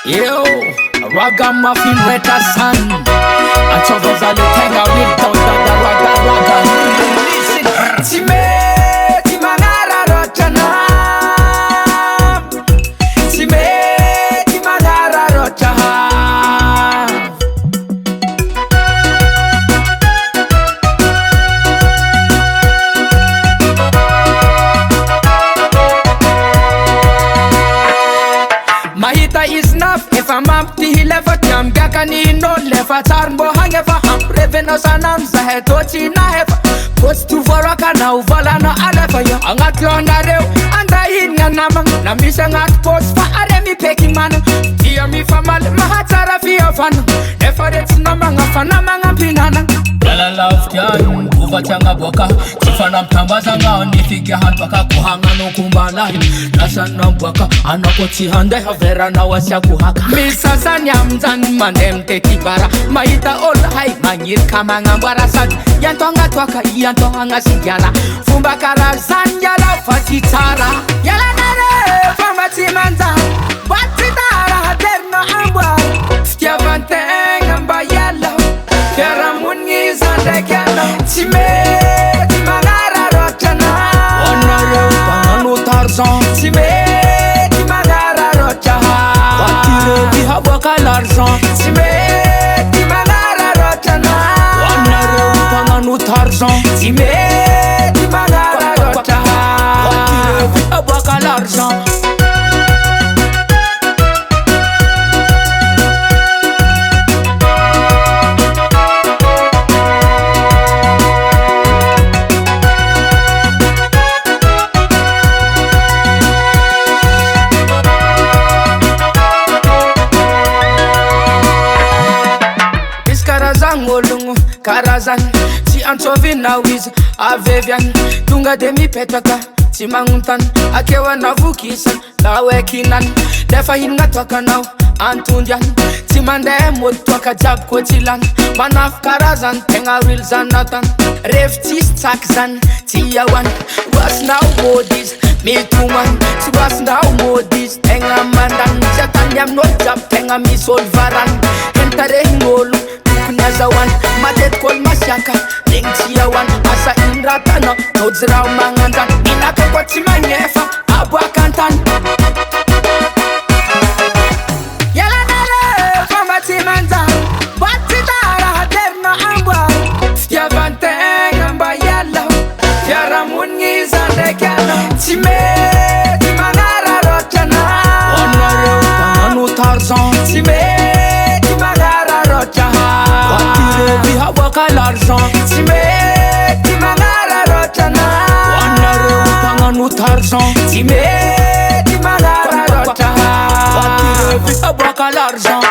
Yo, ragamuffin retasan Achova zale tenga wito dada raga Listen, Timangara rochana Timangara rochaha Mahita is enough if I'm up to he left a jam Gakani no left a tarbo hang ever ham Revenue sanam zahe tochi na hefa Post to voraka na uvala na alefa yo Angat longa reo anda hinga namang Na misa ngat post fa aremi peki man Tia mi famal mahatara fiya fan Nefarets na mga fana mga pinana Lala love yan, buva changa boka Kifana mtambaza ngao nifike hatwaka Kuhanga no kumbala Nasa na mbwaka Anakoti hande havera na wasya kuhaka Misa zanyamzan mandem tekibara Mahita all hai mangir kama ngambara sad Yantonga twaka yantonga sigala Fumba kara zanyala fatitara Yala nare fama timanza Batitara haderno ambwa Stia vanteng amba yala Kera mungi zande kiano Timangara rochana Onare upanganu tarzan Timangara rochaha Watire biha boka l'argent Timangara rochana Onare upanganu tarzan Timangara rochaha Watire biha boka l'argent Ngolungu karazan si anchovi na wiz avevian tunga demi petaka si manguntan akewa navukisan nawe kinan defa hinga toka now antundian si mande mod toka jab kotilan manaf karazan tenga real zanatan reftis takzan tiyawan was now modis me too man si was now modis tenga mandan jatan yam no jab tenga mi sol varan entare ngolu Kunyazawan, madet kol masyaka Ning tiyawan, asa inratana Nodzraw mangandan, inakakot si manyefa Abwa kantan Yala nare, fama timanzan Batitara haderno ambwa Stia vanteng amba yala Yara mungi zande kiano Timangara rochana Onare upanganu tarzan Timangara rochaha Biha boka l'argent Timangara rochana Onare upanganu tarzan Timangara rochaha Biha boka l'argent